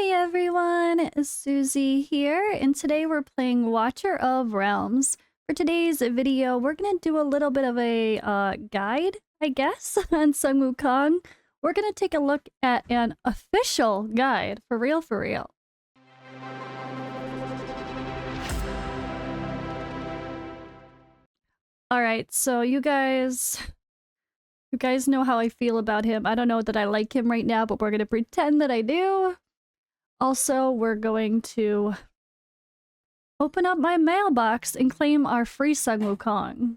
Hey everyone, it's Suzi here, and today we're playing Watcher of Realms. For today's video, we're gonna do a little bit of a guide, I guess, on Sun Wukong. We're gonna take a look at an official guide, for real, for real. Alright, so you guys know how I feel about him. I don't know that I like him right now, but we're gonna pretend that I do. Also, we're going to open up my mailbox and claim our free Sun Wukong.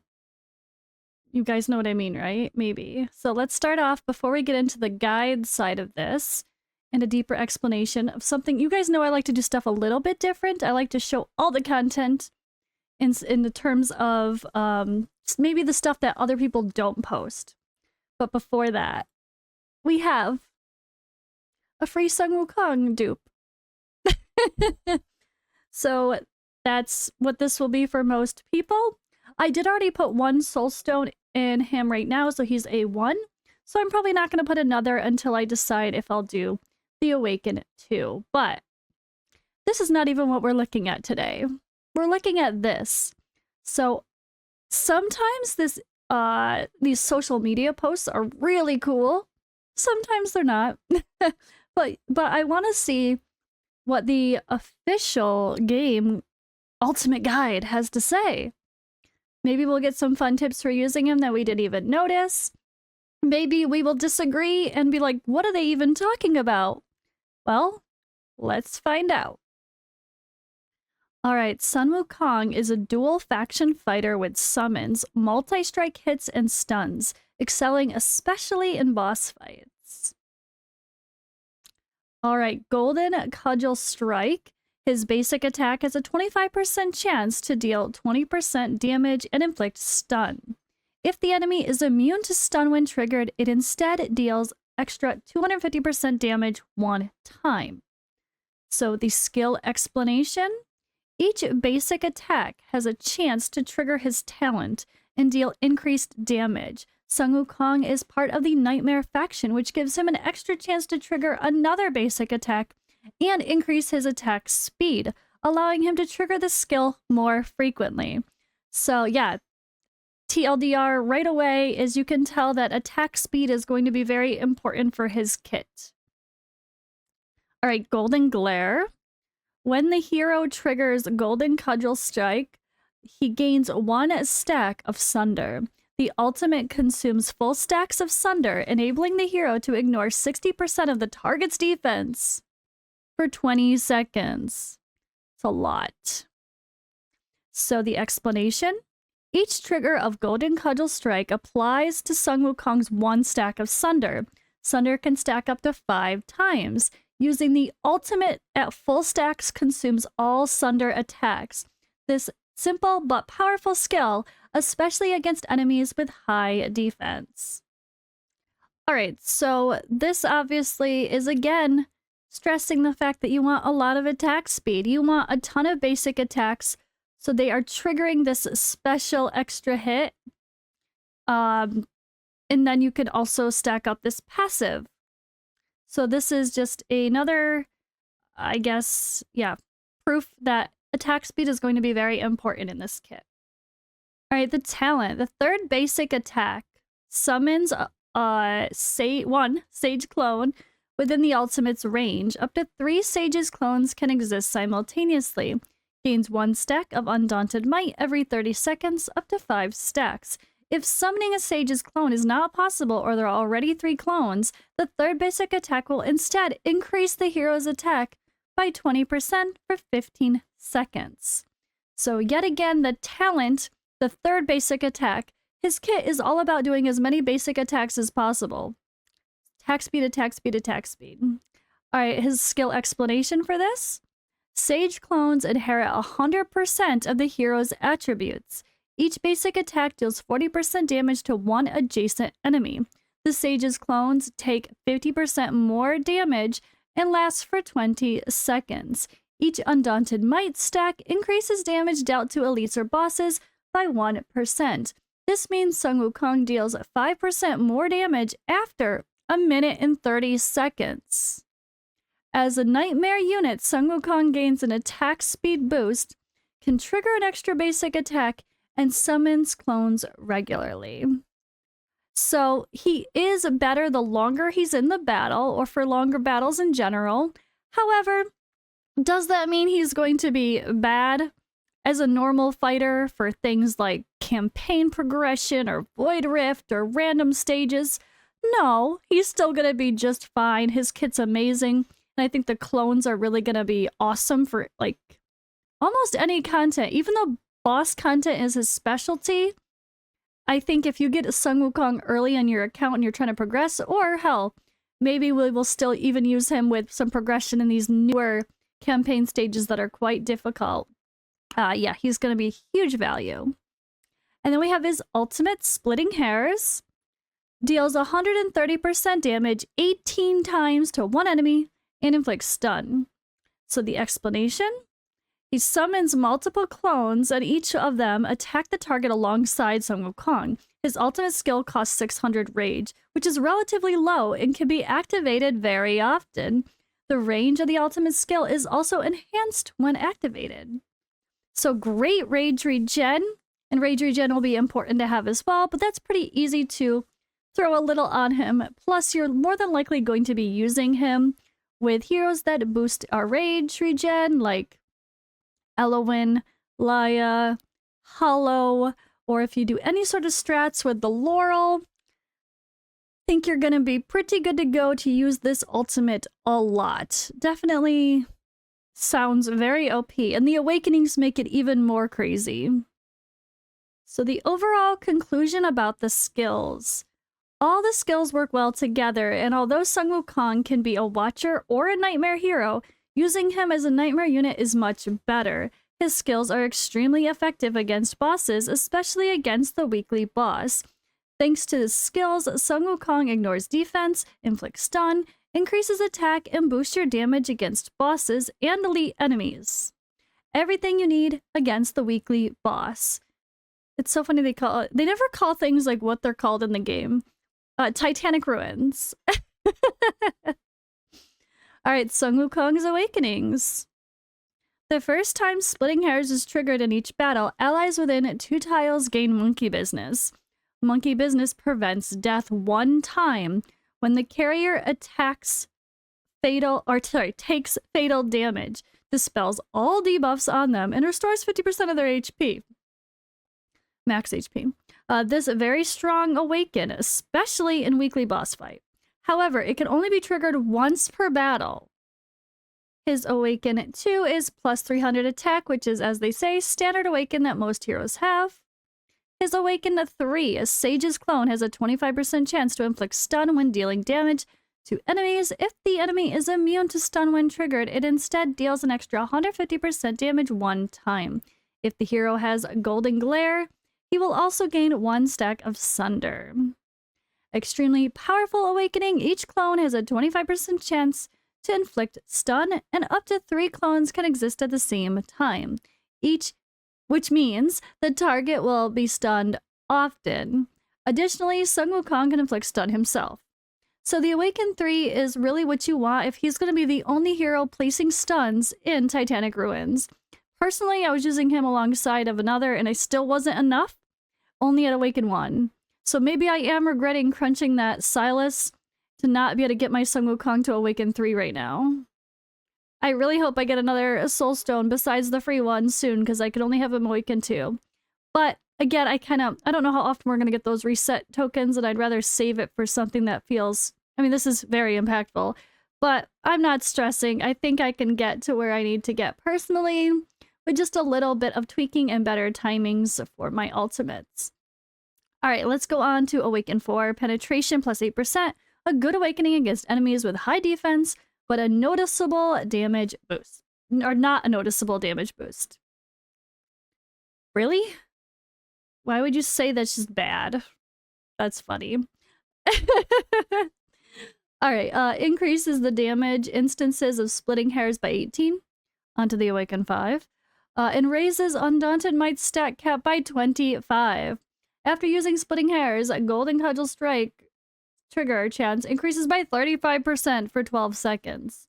You guys know what I mean, right? Maybe. So let's start off before we get into the guide side of this and a deeper explanation of something. You guys know I like to do stuff a little bit different. I like to show all the content in the terms of maybe the stuff that other people don't post. But before that, we have a free Sun Wukong dupe. So that's what this will be for most people. I did already put one soul stone in him right now, so he's a 1. So I'm probably not going to put another until I decide if I'll do the Awaken 2. But this is not even what we're looking at today. We're looking at this. So sometimes these social media posts are really cool. Sometimes they're not. but I want to see what the official game ultimate guide has to say. Maybe we'll get some fun tips for using him that we didn't even notice. Maybe we will disagree and be like, what are they even talking about? Well, let's find out. Alright, Sun Wukong is a dual faction fighter with summons, multi-strike hits, and stuns, excelling especially in boss fights. Alright, Golden Cudgel Strike. His basic attack has a 25% chance to deal 20% damage and inflict stun. If the enemy is immune to stun when triggered, it instead deals extra 250% damage one time. So the skill explanation. Each basic attack has a chance to trigger his talent and deal increased damage. Sun Wukong is part of the Nightmare faction, which gives him an extra chance to trigger another basic attack and increase his attack speed, allowing him to trigger the skill more frequently. So yeah, TLDR right away is you can tell that attack speed is going to be very important for his kit. Alright, Golden Glare. When the hero triggers Golden Cudgel Strike, he gains 1 stack of Sunder. The ultimate consumes full stacks of Sunder, enabling the hero to ignore 60% of the target's defense for 20 seconds. It's a lot. So the explanation. Each trigger of Golden Cudgel Strike applies to Sun Wukong's 1 stack of Sunder. Sunder can stack up to 5 times. Using the ultimate at full stacks consumes all Sunder attacks. This simple but powerful skill, especially against enemies with high defense. Alright, so this obviously is again stressing the fact that you want a lot of attack speed. You want a ton of basic attacks, so they are triggering this special extra hit. And then you can also stack up this passive. So this is just another, I guess, yeah, proof that attack speed is going to be very important in this kit. Alright, the talent. The third basic attack summons one Sage clone within the ultimate's range. Up to 3 Sage's clones can exist simultaneously. Gains 1 stack of Undaunted Might every 30 seconds, up to 5 stacks. If summoning a Sage's clone is not possible or there are already 3 clones, the third basic attack will instead increase the hero's attack by 20% for 15 seconds. So yet again, the talent, the third basic attack, his kit is all about doing as many basic attacks as possible. Attack speed, attack speed, attack speed. Alright, his skill explanation for this. Sage clones inherit 100% of the hero's attributes. Each basic attack deals 40% damage to 1 adjacent enemy. The Sage's clones take 50% more damage and last for 20 seconds. Each Undaunted Might stack increases damage dealt to elites or bosses by 1%. This means Sun Wukong deals 5% more damage after 1 minute and 30 seconds. As a Nightmare unit, Sun Wukong gains an attack speed boost, can trigger an extra basic attack, and summons clones regularly. So he is better the longer he's in the battle, or for longer battles in general. However, does that mean he's going to be bad as a normal fighter for things like campaign progression or Void Rift or random stages? No, he's still going to be just fine. His kit's amazing. And I think the clones are really going to be awesome for like almost any content. Even though boss content is his specialty, I think if you get Sun Wukong early on your account and you're trying to progress, or hell, maybe we will still even use him with some progression in these newer campaign stages that are quite difficult. Yeah, he's going to be huge value. And then we have his ultimate, Splitting Hairs. Deals 130% damage 18 times to one enemy and inflicts stun. So the explanation? He summons multiple clones and each of them attack the target alongside Sun Wukong. His ultimate skill costs 600 rage, which is relatively low and can be activated very often. The range of the ultimate skill is also enhanced when activated. So great rage regen, and rage regen will be important to have as well, but that's pretty easy to throw a little on him. Plus, you're more than likely going to be using him with heroes that boost our rage regen, like Elowin, Laya, Hollow, or if you do any sort of strats with the Laurel, I think you're going to be pretty good to go to use this ultimate a lot. Definitely sounds very OP, and the awakenings make it even more crazy. So the overall conclusion about the skills. All the skills work well together, and although Sun Wukong can be a Watcher or a Nightmare hero, using him as a Nightmare unit is much better. His skills are extremely effective against bosses, especially against the weekly boss. Thanks to his skills, Sun Wukong ignores defense, inflicts stun, increases attack, and boosts your damage against bosses and elite enemies. Everything you need against the weekly boss. It's so funny they never call things like what they're called in the game. Titanic Ruins. Alright, Sun Wukong's Awakenings. The first time Splitting Hairs is triggered in each battle, allies within 2 tiles gain Monkey Business. Monkey Business prevents death 1 time when the carrier takes fatal damage, dispels all debuffs on them, and restores 50% of their HP. Max HP. This very strong awaken, especially in weekly boss fight. However, it can only be triggered once per battle. His Awaken 2 is plus 300 attack, which is, as they say, standard awaken that most heroes have. His Awaken 3, a Sage's clone, has a 25% chance to inflict stun when dealing damage to enemies. If the enemy is immune to stun when triggered, it instead deals an extra 150% damage 1 time. If the hero has Golden Glare, he will also gain 1 stack of Sunder. Extremely powerful awakening, each clone has a 25% chance to inflict stun, and up to 3 clones can exist at the same time, which means the target will be stunned often. Additionally, Sun Wukong can inflict stun himself. So the Awaken 3 is really what you want if he's going to be the only hero placing stuns in Titanic Ruins. Personally, I was using him alongside of another, and I still wasn't enough, only at Awaken 1. So maybe I am regretting crunching that Silas to not be able to get my Sun Wukong to Awaken 3 right now. I really hope I get another Soul Stone besides the free one soon, because I could only have him Awaken 2. But again, I don't know how often we're going to get those reset tokens, and I'd rather save it for something that feels... I mean, this is very impactful, but I'm not stressing. I think I can get to where I need to get personally, with just a little bit of tweaking and better timings for my ultimates. Alright, let's go on to Awaken 4. Penetration plus 8%. A good awakening against enemies with high defense, but a noticeable damage boost. Or not a noticeable damage boost. Really? Why would you say that's just bad? That's funny. Alright, increases the damage instances of Splitting Hairs by 18 onto the Awaken 5. And raises Undaunted Might's stat cap by 25. After using Splitting Hairs, Golden Cudgel Strike trigger chance increases by 35% for 12 seconds.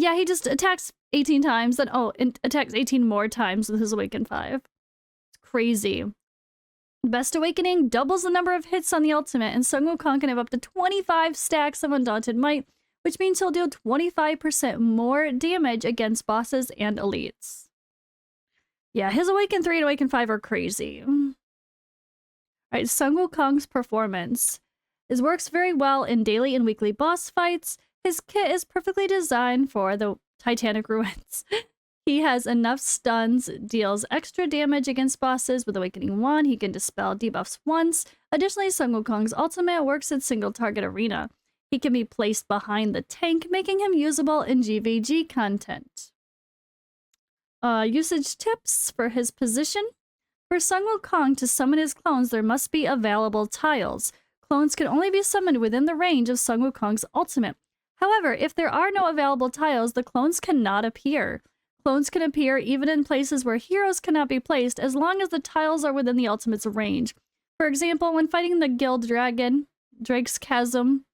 Yeah, he just attacks 18 times, then attacks 18 more times with his Awaken 5. It's crazy. Best Awakening doubles the number of hits on the ultimate, and Sun Wukong can have up to 25 stacks of Undaunted Might, which means he'll deal 25% more damage against bosses and elites. Yeah, his Awaken 3 and Awaken 5 are crazy. Alright, Sun Wukong's performance. His works very well in daily and weekly boss fights. His kit is perfectly designed for the Titanic Ruins. He has enough stuns, deals extra damage against bosses with Awakening 1. He can dispel debuffs once. Additionally, Sun Wukong's ultimate works in single target arena. He can be placed behind the tank, making him usable in GVG content. Usage tips for his position. For Sun Wukong to summon his clones, there must be available tiles. Clones can only be summoned within the range of Sun Wukong's ultimate. However, if there are no available tiles, the clones cannot appear. Clones can appear even in places where heroes cannot be placed, as long as the tiles are within the ultimate's range. For example, when fighting the Guild Dragon, Drake's Chasm.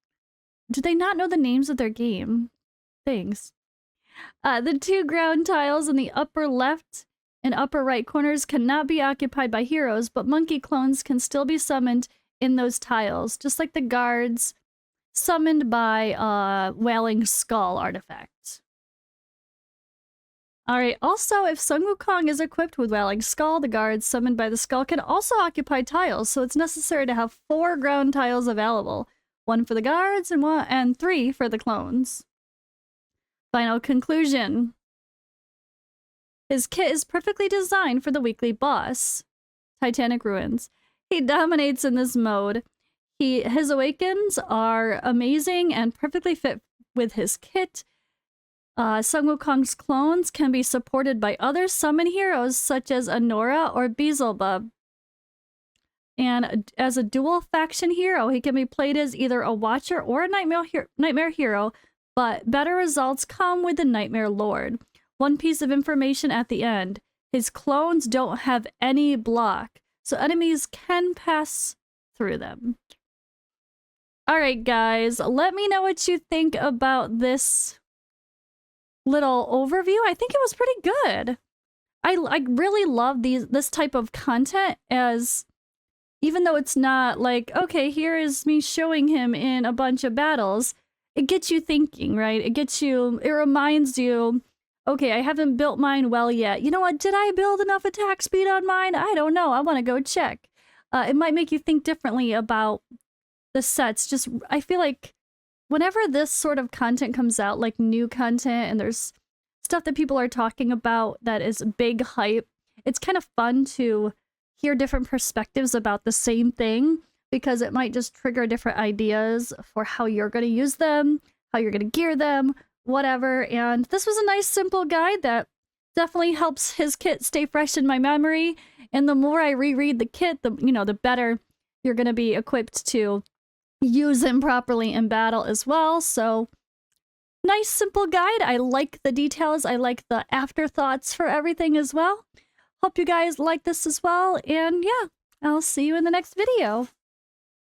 Do they not know the names of their game? Thanks. The 2 ground tiles in the upper left and upper right corners cannot be occupied by heroes, but monkey clones can still be summoned in those tiles, just like the guards summoned by Wailing Skull artifact. Alright, also, if Sun Wukong is equipped with Wailing Skull, the guards summoned by the skull can also occupy tiles, so it's necessary to have 4 ground tiles available. 1 for the guards and 3 for the clones. Final conclusion. His kit is perfectly designed for the weekly boss, Titanic Ruins. He dominates in this mode. His awakens are amazing and perfectly fit with his kit. Sun Wukong's clones can be supported by other summon heroes such as Anora or Beelzebub. And as a dual faction hero, he can be played as either a Watcher or a Nightmare hero, but better results come with the Nightmare Lord. One piece of information at the end. His clones don't have any block, so enemies can pass through them. Alright guys, let me know what you think about this little overview. I think it was pretty good. I really love this type of content, as even though it's not like, okay, here is me showing him in a bunch of battles, it gets you thinking, right? It reminds you, okay, I haven't built mine well yet. You know what? Did I build enough attack speed on mine? I don't know. I want to go check. It might make you think differently about the sets. Just, I feel like whenever this sort of content comes out, like new content, and there's stuff that people are talking about that is big hype, it's kind of fun to hear different perspectives about the same thing, because it might just trigger different ideas for how you're going to use them, how you're going to gear them, whatever. And this was a nice, simple guide that definitely helps his kit stay fresh in my memory. And the more I reread the kit, the better you're going to be equipped to use him properly in battle as well. So nice, simple guide. I like the details. I like the afterthoughts for everything as well. Hope you guys like this as well. And yeah, I'll see you in the next video.